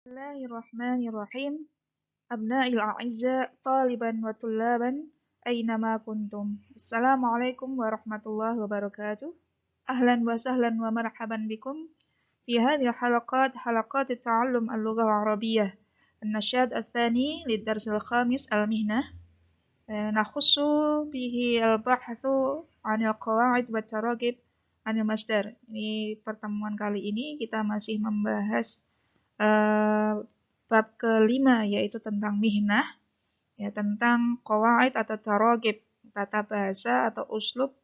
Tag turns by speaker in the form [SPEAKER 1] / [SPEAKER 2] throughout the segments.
[SPEAKER 1] Bismillahirrahmanirrahim. Abna'il a'izza, taliban wa tullaban, aynama kuntum. Assalamualaikum warahmatullahi wabarakatuh. Ahlan wa sahlan wa marhaban bikum. Fi hadhihi halaqat ta'allum al-lughah al-arabiyyah. النشاط الثاني للدرس الخامس المهنة نخص به البحث عن القواعد والتراكيب عن المصدر. Ini pertemuan kali ini kita masih membahas bab kelima, yaitu tentang mihnah, ya, tentang qawaid atau taragib, tata bahasa atau uslub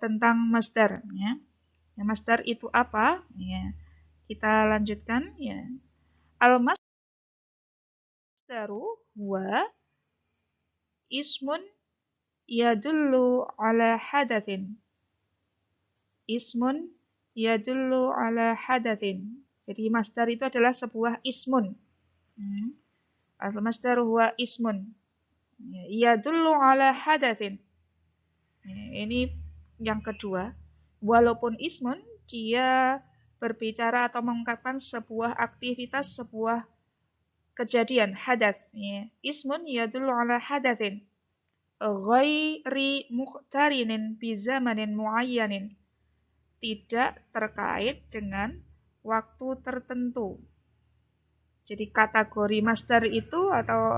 [SPEAKER 1] tentang masdar, ya. Ya, masdar itu apa? Ya, kita lanjutkan, ya. Al-masdaru huwa ismun yadullu ala hadatsin. Ismun yadullu ala hadatsin. Jadi masdar itu adalah sebuah ismun. Al-masdar huwa ismun yadullu ala hadatsin. Ini yang kedua. Walaupun ismun, dia berbicara atau mengungkapkan sebuah aktivitas, sebuah kejadian, hadath. Ismun yadullu ala hadatsin ghairi muqtarinin bi zamanin muayyanin. Tidak terkait dengan waktu tertentu. Jadi kategori masdar itu atau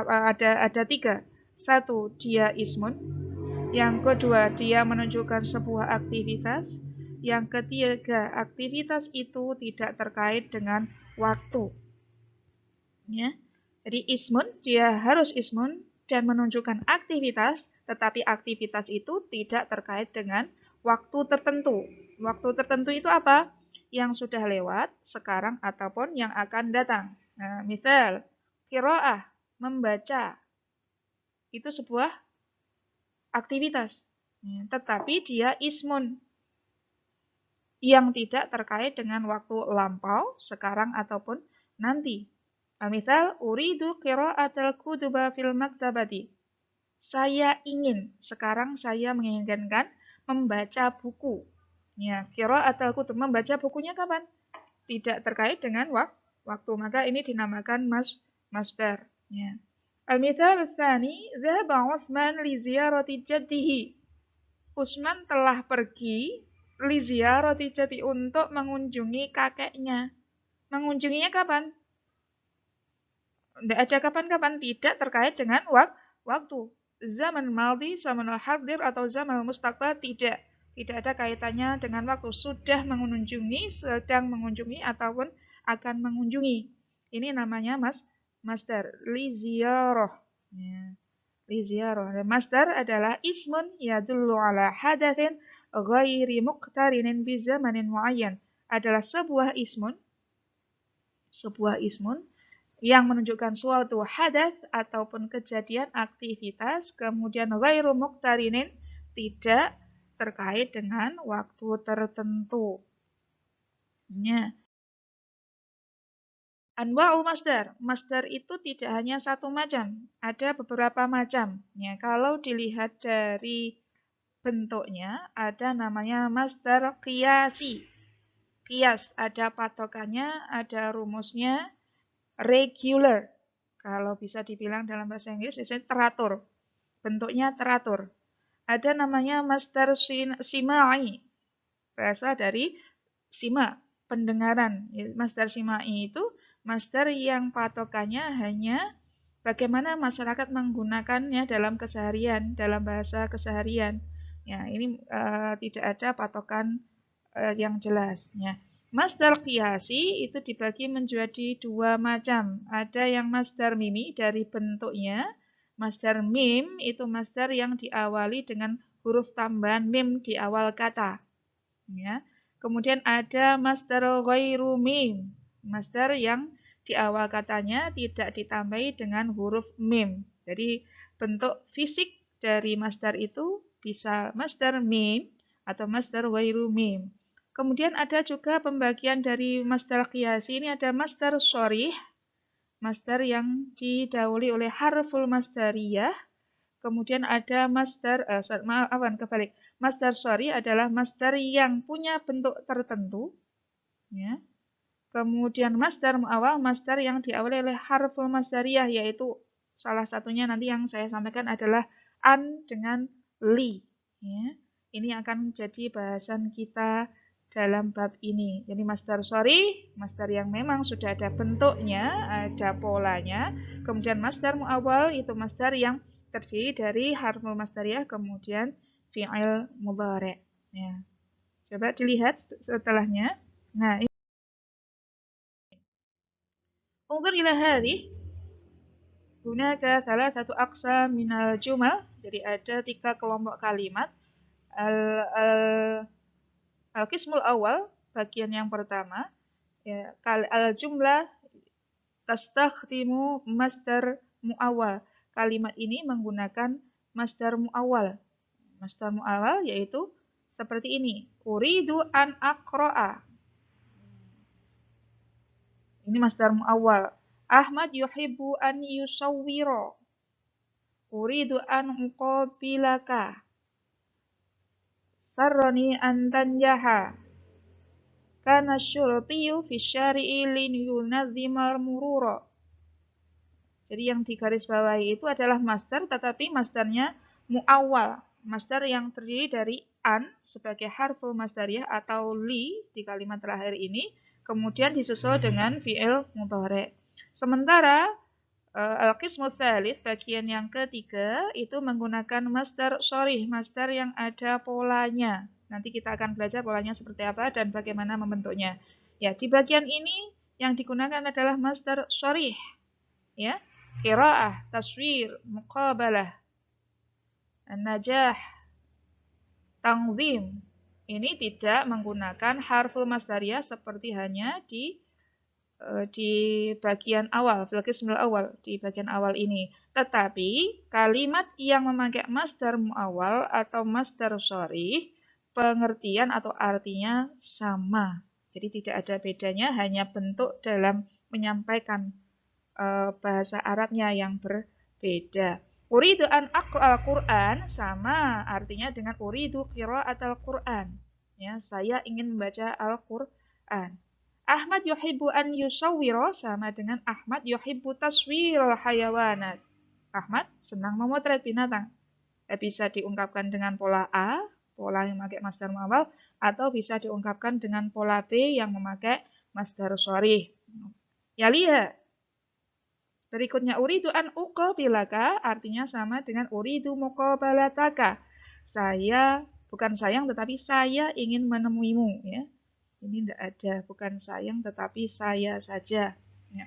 [SPEAKER 1] ada tiga. Satu, dia ismun. Yang kedua, dia menunjukkan sebuah aktivitas. Yang ketiga, aktivitas itu tidak terkait dengan waktu. Ya. Jadi ismun, dia harus ismun dan menunjukkan aktivitas, tetapi aktivitas itu tidak terkait dengan waktu tertentu. Waktu tertentu itu apa? Yang sudah lewat, sekarang, ataupun yang akan datang. Nah, misal, qiraah, membaca. Itu sebuah aktivitas. Tetapi dia ismun. Yang tidak terkait dengan waktu lampau, sekarang, ataupun nanti. Misal, uridu qira'atal kutuba fil maktabati. Saya ingin, sekarang saya menginginkan membaca buku. Ya, qira'atul kutub, membaca bukunya kapan? Tidak terkait dengan waktu, maka ini dinamakan masdar. Ya. Al-mithal tsani, dzahaba Utsman li ziyarati jaddihi. Utsman telah pergi li ziyarati jaddi untuk mengunjungi kakeknya. Mengunjunginya kapan? Tidak ada kapan-kapan, tidak terkait dengan waktu. Zaman maldi, zaman al-hadir, atau zaman al-mustaqbal, tidak. Tidak ada kaitannya dengan waktu. Sudah mengunjungi, sedang mengunjungi, ataupun akan mengunjungi. Ini namanya masdar. Li ziyarah. Ya. Li ziyarah. Masdar adalah ismun yadullu ala hadathin ghairi muqtarinin bi zamanin muayyan. Adalah sebuah ismun yang menunjukkan suatu hadas ataupun kejadian aktivitas, kemudian ghairu muqtarinin, tidak terkait dengan waktu tertentu. Ya. Anwa'u masdar. Masdar itu tidak hanya satu macam, ada beberapa macam. Ya, kalau dilihat dari bentuknya, ada namanya masdar qiyasi. Qiyas, ada patokannya, ada rumusnya. Regular, kalau bisa dibilang dalam bahasa Inggris, biasanya teratur. Bentuknya teratur. Ada namanya masdar simai, berasal dari sima, pendengaran. Masdar simai itu masdar yang patokannya hanya bagaimana masyarakat menggunakannya dalam keseharian, dalam bahasa keseharian. Ya, ini tidak ada patokan yang jelas. Ya. Masdar qiyasi itu dibagi menjadi dua macam. Ada yang masdar mimi dari bentuknya. Masdar mim itu masdar yang diawali dengan huruf tambahan mim di awal kata. Ya. Kemudian ada masdar ghairu mim. Masdar yang di awal katanya tidak ditambahi dengan huruf mim. Jadi bentuk fisik dari masdar itu bisa masdar mim atau masdar ghairu mim. Kemudian ada juga pembagian dari masdar qiyasi. Ini ada masdar sharih, masdar yang didahului oleh harful masdariyah. Kemudian ada masdar, masdar sharih adalah masdar yang punya bentuk tertentu. Ya. Kemudian masdar muawwal, masdar yang diawali oleh harful masdariyah, yaitu salah satunya nanti yang saya sampaikan adalah an dengan li. Ya. Ini akan menjadi bahasan kita dalam bab ini. Jadi masdar sharih, masdar yang memang sudah ada bentuknya, ada polanya. Kemudian masdar muawwal itu masdar yang terdiri dari harful masdariyah, kemudian fi'il mudhari'. Ya. Coba dilihat setelahnya. Nah, unzur ila hadhihi. Hunaka thalathatu aqsam minal jumal. Jadi ada 3 kelompok kalimat. Al-qismul awal, bagian yang pertama, ya, al-jumlah tastakhdimu masdar muawwal. Kalimat ini menggunakan masdar muawwal. Masdar muawwal yaitu seperti ini. Uridu an aqra'a. Ini masdar muawwal. Ahmad yuhibbu an yusawwira. Uridu an uqabilaka. Sarrani an tanjaha. Kana syurtiyu fi syari'i lin yunazzimal murura. Jadi yang digarisbawahi itu adalah masdar, tetapi masdarnya muawwal. Masdar yang terdiri dari an sebagai harful masdariyah atau li di kalimat terakhir ini, kemudian disusul dengan fi'il mudhari'. Sementara al-qismu tsalits, bagian yang ketiga, itu menggunakan masdar sharih, masdar yang ada polanya. Nanti kita akan belajar polanya seperti apa dan bagaimana membentuknya. Ya, di bagian ini yang digunakan adalah masdar sharih. Ya, qiraah, taswir, muqabalah, najah, tanzim. Ini tidak menggunakan harful masdariyah seperti hanya di bagian awal, fil qismil awal, di bagian awal ini. Tetapi kalimat yang memakai masdar muawwal atau masdar sharih, pengertian atau artinya sama. Jadi tidak ada bedanya, hanya bentuk dalam menyampaikan bahasa Arabnya yang berbeda. Uridu an aqra'al Qur'an sama artinya dengan uridu qira'atal Qur'an. Ya, saya ingin membaca Al-Qur'an. Ahmad yuhibbu an yusawwira sama dengan Ahmad yuhibbu taswirul hayawanat. Ahmad senang memotret binatang. Bisa diungkapkan dengan pola A, pola yang memakai masdar muawwal, atau bisa diungkapkan dengan pola B yang memakai masdar sharih. Ya, lihat. Berikutnya uridu an uqabilaka artinya sama dengan uridu muqabalataka. Saya bukan sayang tetapi saya ingin menemuimu, ya. Ini tidak ada, bukan sayang tetapi saya saja, ya.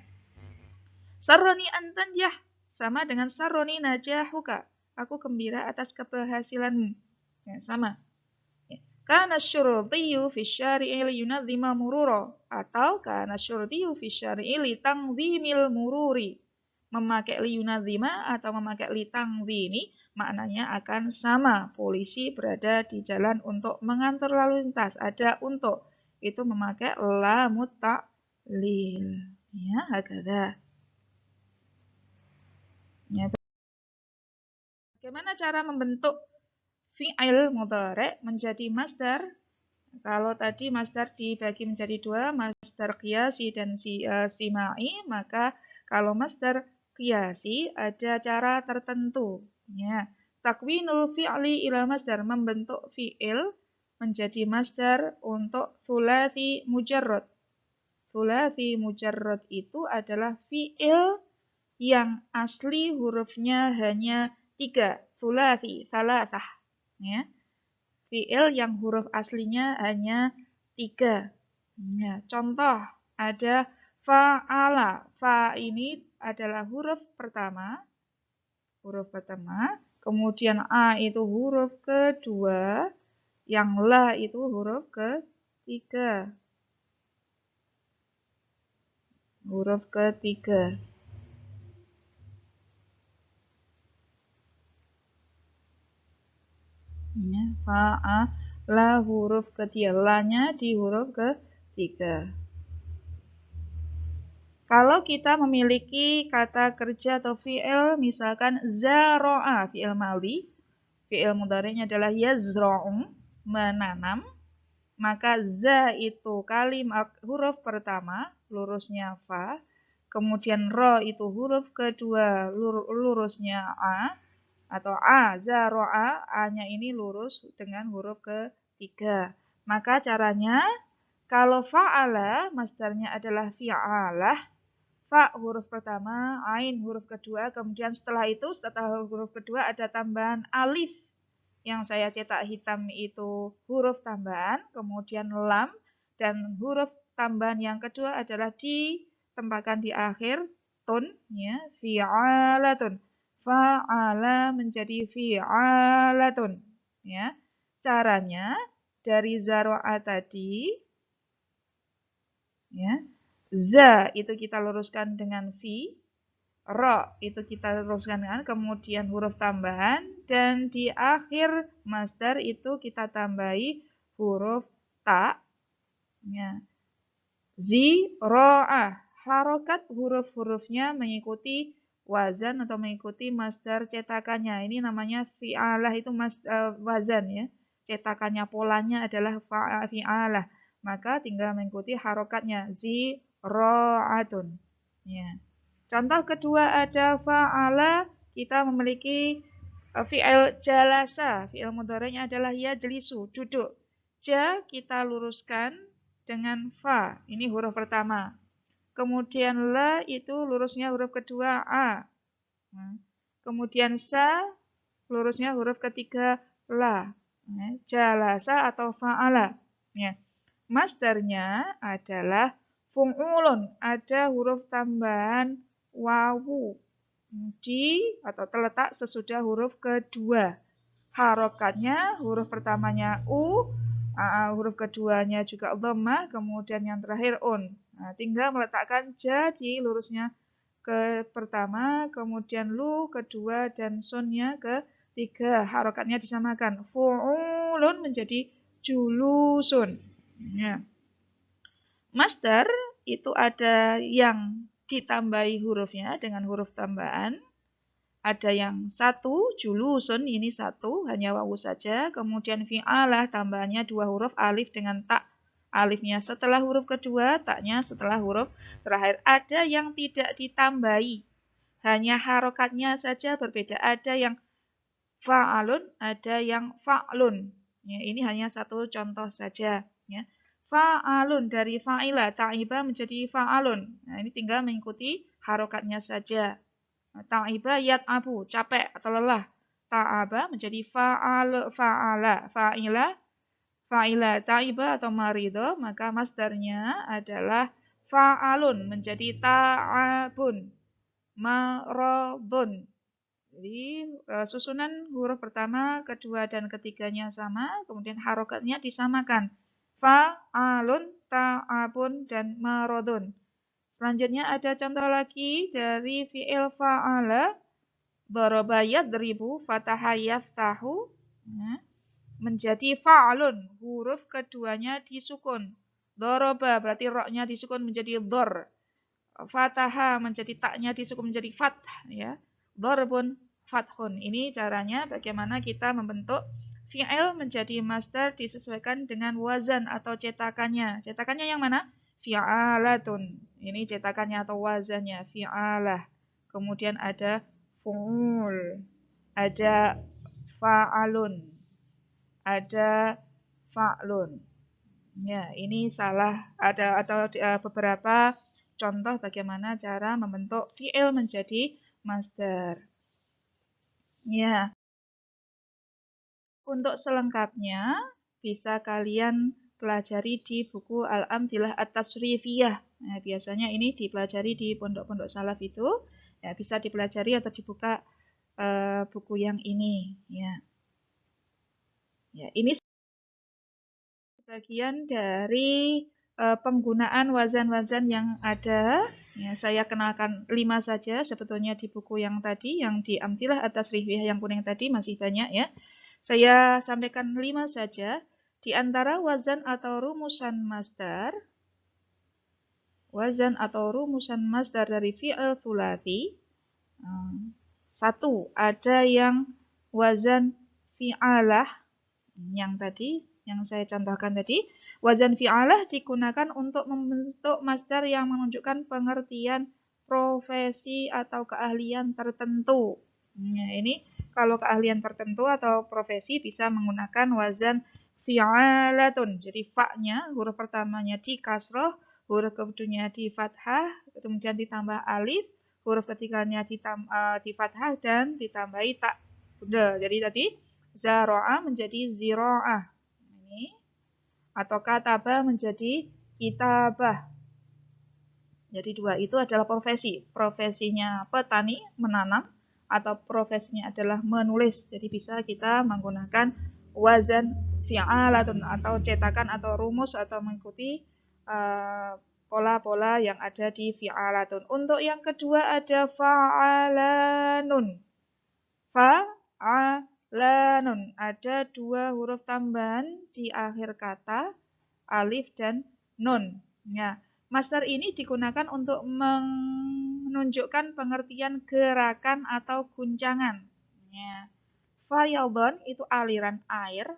[SPEAKER 1] Sarroni an tanjah sama dengan sarroni najahuka. Aku gembira atas keberhasilanmu. Ya, sama. Ya. Kana syurtiyu fi syari'i li yunadzima murura atau kana syurtiyu fi syari'i li tanzimil mururi. Memakai liyunazima atau memakai litangzimi maknanya akan sama. Polisi berada di jalan untuk mengatur lalu lintas. Ada untuk. Itu memakai lamut ta'lil. Ya, hakadha. Ya. Bagaimana cara membentuk fi'il mudhari' menjadi masdar? Kalau tadi masdar dibagi menjadi 2, masdar qiyasi dan simai, maka kalau masdar qiyasi ada cara tertentu. Ya. Takwinul fi'li ila masdar, membentuk fi'il menjadi masdar untuk thulathi mujarrad. Thulathi mujarrad itu adalah fi'il yang asli hurufnya hanya 3. Thulathi, thalathah. Ya. Fi'il yang huruf aslinya hanya 3. Ya, contoh ada fa'ala. Fa ini adalah huruf pertama. Kemudian A itu huruf kedua. Yang La itu huruf ketiga. Huruf ketiga. Ya, fa'ala huruf ketiga. La-nya di huruf ketiga. Kalau kita memiliki kata kerja atau fi'il, misalkan zaro'a, fi'il madhi, fi'il mudhari'nya adalah yazro'u, menanam. Maka za itu kalimat huruf pertama, lurusnya fa. Kemudian ro itu huruf kedua, lurusnya a. Atau a, za, ro, a-nya ini lurus dengan huruf ketiga. Maka caranya, kalau fa'ala, masdarnya adalah fi'alah. Fa huruf pertama, ain huruf kedua, kemudian setelah itu, setelah huruf kedua ada tambahan alif. Yang saya cetak hitam itu huruf tambahan, kemudian lam, dan huruf tambahan yang kedua adalah ditempatkan di akhir tun, ya, fi'alatun. Fa'ala menjadi fi'alatun. Ya. Caranya dari zaro'a tadi, ya, za itu kita luruskan dengan fi, ro itu kita luruskan dengan kemudian huruf tambahan, dan di akhir masdar itu kita tambahi huruf ta, ya. Ziro'ah, harokat huruf-hurufnya mengikuti wazan atau mengikuti masdar cetakannya. Ini namanya fi'alah, itu wazan, ya. Cetakannya, polanya adalah fi'alah. Maka tinggal mengikuti harokatnya, ziro'atun, ya. Contoh kedua ada fa'ala, kita memiliki fi'il jalasa. Fi'il mudhari'nya adalah yajlisu, duduk. Ja kita luruskan dengan fa, ini huruf pertama. Kemudian la itu lurusnya huruf kedua a. Kemudian sa lurusnya huruf ketiga la. Jalasa atau fa'ala. Ya. Masdarnya adalah fung'ulun, ada huruf tambahan wawu di atau terletak sesudah huruf kedua. Harokatnya huruf pertamanya u, huruf keduanya juga dhammah, kemudian yang terakhir un. Nah, tinggal meletakkan ja di lurusnya ke pertama, kemudian lu kedua, dan sunnya ketiga. Harokatnya disamakan. Fu'ulun menjadi julusun. Ya. Masdar itu ada yang ditambahi hurufnya dengan huruf tambahan. Ada yang satu, julusun, ini satu, hanya wawu saja. Kemudian fi'alah, tambahannya dua huruf, alif dengan tak. Alifnya setelah huruf kedua, taknya setelah huruf terakhir. Ada yang tidak ditambahi, hanya harokatnya saja berbeda. Ada yang fa'alun, ada yang fa'lun. Ya, ini hanya satu contoh saja. Ya. Fa'alun dari fa'ila, ta'iba menjadi fa'alun. Nah, ini tinggal mengikuti harokatnya saja. Ta'iba yat'abu, capek atau lelah. Ta'aba menjadi fa'ala, fa'ila, ta'iba atau marido, maka masdarnya adalah fa'alun menjadi ta'abun, marodun. Jadi susunan huruf pertama, kedua, dan ketiganya sama, kemudian harokatnya disamakan. Fa'alun, ta'abun, dan marodun. Selanjutnya ada contoh lagi dari fi'il fa'ala, daraba yadribu, fataha yaftahu, menjadi fa'alun, huruf keduanya disukun. Daraba berarti roknya disukun menjadi dor. Fataha menjadi taknya disukun menjadi fath, ya. Darbun, fathun. Ini caranya bagaimana kita membentuk fi'il menjadi masdar disesuaikan dengan wazan atau cetakannya. Cetakannya yang mana? Fi'alatun. Ini cetakannya atau wazannya, fi'alah. Kemudian ada fu'ul, ada fa'alun, ada fa'lun. Ya, ini salah, ada atau beberapa contoh bagaimana cara membentuk fi'il menjadi masdar. Ya. Untuk selengkapnya bisa kalian pelajari di buku Al-Amthilah At-Tasrifiyah. Nah, biasanya ini dipelajari di pondok-pondok salaf itu, ya bisa dipelajari atau dibuka buku yang ini, ya. Ya, ini bagian dari penggunaan wazan-wazan yang ada. Ya, saya kenalkan 5 saja sebetulnya di buku yang tadi, yang di Amthilah At-Tasrifiyah yang kuning tadi masih banyak, ya. Saya sampaikan 5 saja. Di antara wazan atau rumusan masdar, dari fi'il thulathi, satu, ada yang wazan fi'alah, yang tadi, yang saya contohkan tadi. Wazan fi'alah digunakan untuk membentuk masdar yang menunjukkan pengertian profesi atau keahlian tertentu. Nah, ini kalau keahlian tertentu atau profesi bisa menggunakan wazan fi'alatun. Jadi fa-nya, huruf pertamanya di kasroh, huruf keduanya di fathah, kemudian ditambah alif, huruf ketiganya di fathah dan ditambahi tak bunda. Jadi tadi zaro'ah menjadi ziro'ah. Ini atau kataba menjadi kitabah. Jadi dua itu adalah profesi. Profesinya petani menanam atau profesinya adalah menulis. Jadi bisa kita menggunakan wazan fi'alatun atau cetakan atau rumus atau mengikuti pola-pola yang ada di fi'alatun. Untuk yang kedua ada fa'alanun. Fa'alanun. Ada dua huruf tambahan di akhir kata, alif dan nun. Ya, masdar ini digunakan untuk menunjukkan pengertian gerakan atau guncangan. Ya. Fayadon itu aliran air.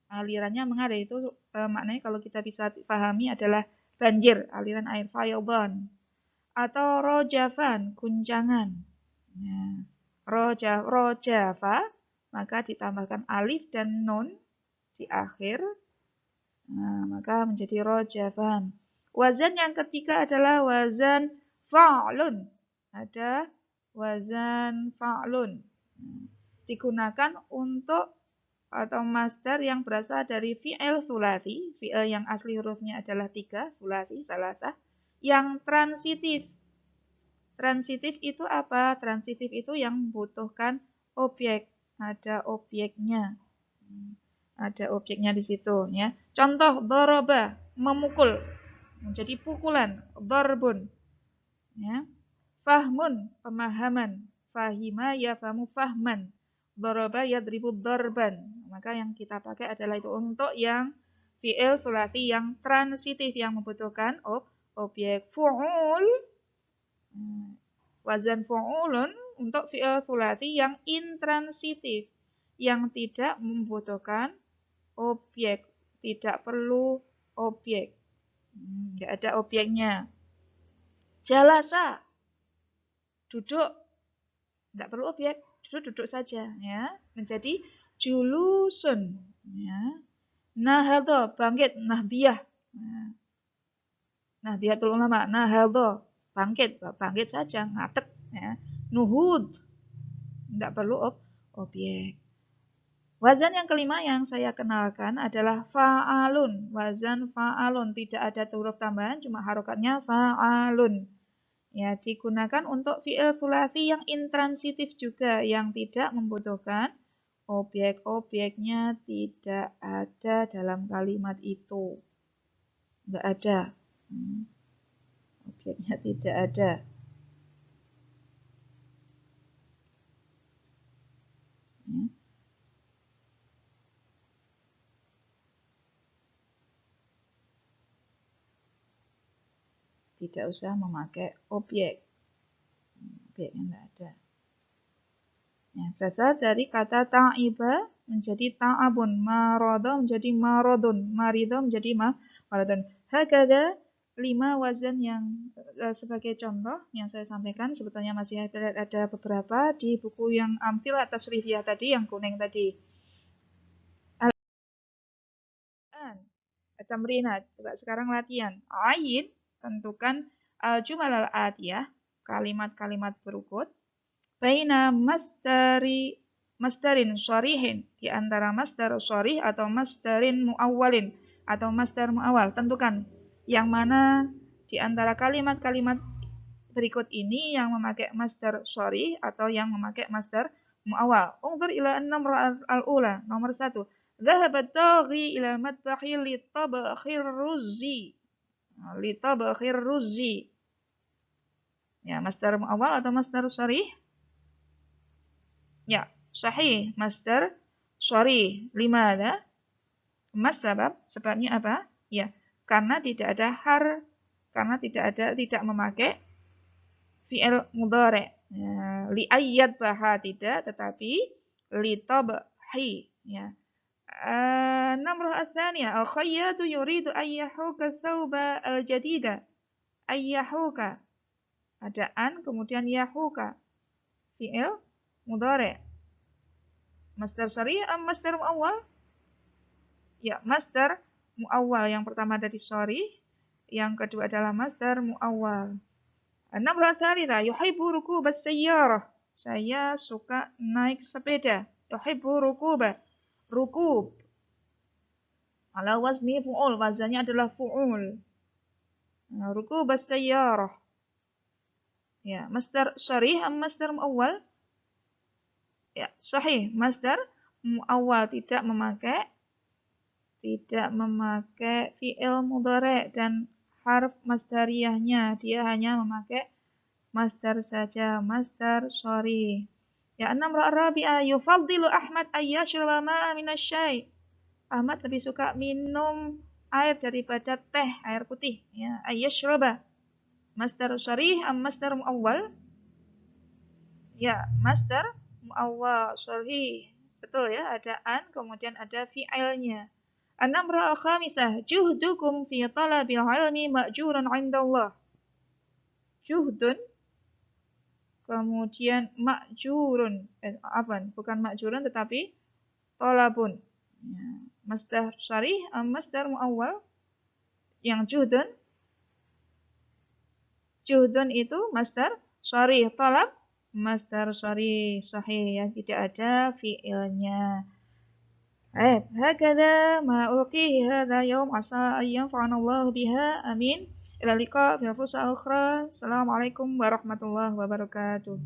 [SPEAKER 1] Alirannya mengalir itu maknanya kalau kita bisa pahami adalah banjir, aliran air fayadon. Atau rojafan, guncangan. Ya. Rojafa, maka ditambahkan alif dan nun di akhir. Nah, maka menjadi rojafan. Wazan yang ketiga adalah wazan fa'lun. Ada wazan fa'lun. Digunakan untuk atau masdar yang berasal dari fi'il sulasi. Fi'il yang asli hurufnya adalah 3, sulasi, salasah. Yang transitif. Transitif itu apa? Transitif itu yang membutuhkan objek. Ada objeknya. Ada objeknya di situ. Ya. Contoh, doroba, memukul. Menjadi pukulan. Darbun. Ya. Fahmun, pemahaman. Fahima yafamu fahman. Doroba yadribu darban. Maka yang kita pakai adalah itu untuk yang fi'il sulasi yang transitif yang membutuhkan objek. Fu'ul. Wazan fu'ulun untuk fi'il sulasi yang intransitif, yang tidak membutuhkan objek, tidak perlu objek, tidak ada objeknya. Jalasa, duduk, tidak perlu objek, duduk saja, ya, menjadi julusun, ya. Nahadha, bangkit, nahbiyah, nahbiyatul ulama, nahadha, bangkit saja, ngatek, ya. Nuhud, tidak perlu objek. Wazan yang kelima yang saya kenalkan adalah fa'alun. Wazan fa'alun, tidak ada huruf tambahan, cuma harokatnya fa'alun. Ya, digunakan untuk fi'il sulasi yang intransitif juga, yang tidak membutuhkan objek-objeknya tidak ada dalam kalimat itu. Tidak ada. Objeknya tidak ada. Ya. Tidak usah memakai objek. Objeknya tidak ada. Ya, berasal dari kata ta'iba menjadi ta'abun, marodo menjadi marodun, marido menjadi marodun. Hakada 5 wazan yang sebagai contoh yang saya sampaikan, sebetulnya masih ada beberapa di buku yang amtil atas rivia tadi, yang kuning tadi. Tamrinat, coba sekarang latihan. Ain, tentukan al-jumal al-atiyah, kalimat-kalimat berikut. Baina masdarin syarihin, di antara masdar syarih atau masdarin muawwalin atau masdar muawwal. Tentukan yang mana di antara kalimat-kalimat berikut ini yang memakai masdar syarih atau yang memakai masdar muawwal. Unzur ila an-namra al-ula, nomor 1. Dhahabat taghi ila matbahi litabakhir ruzzi. Litabakhir ruzzi. Ya, masdar muawwal atau masdar syarih? Ya, sahih, masdar syarih. Limada? Sebab, sebabnya apa? Ya, karena tidak ada karena tidak memakai fi'il mudhari'. Ya, li ayyad baha tidak, tetapi li tabhi, ya. النمرة الثانية الخياط يريد أن يحوك الثوب الجديد. أن يحوك. Ada an, kemudian yahuka. Fi'il mudhari'. Masdar sharih am masdar muawwal? Ya, masdar muawwal. Yang pertama dari sharih, yang kedua adalah masdar muawwal. An-namrah tsalitsa yuhibbu rukubas sayyarah. Saya suka naik sepeda. Yuhibbu rukuba. Rukub. Ala wazni fu'ul. Wazannya adalah fu'ul. Nah, rukubas sayyarah. Ya, masdar sharih am masdar muawwal? Ya, sahih. Masdar muawwal, tidak memakai fi'il mudhari' dan harf masdariyahnya. Dia hanya memakai masdar saja, masdar sharih. Ya, an-namrah ar-rabi'ah yufaddilu Ahmad an yashraба ma'a minasyai. Ahmad lebih suka minum air daripada teh, air putih. Ya, ayyashraba. Masdar sharih am masdar muawwal? Ya, masdar muawwal sharih. Betul ya, ada an, kemudian ada fi'ilnya. An-namrah al-khamisah juhdukum fi talabil ilmi ma'jurun 'indallah. Juhdun, kemudian ma'jurun. Bukan ma'jurun tetapi talabun. Ya, masdar sharih am masdar muawwal? Yang juhdun. Juhdun itu masdar sharih, talab masdar sharih, sahih ya, tidak ada fi'ilnya. Hakadha ma ulqihi hadha yawm asa an yanfa'ana Allah biha. Amin. Ila liqa fil fursa ukhra. Assalamualaikum warahmatullahi wabarakatuh.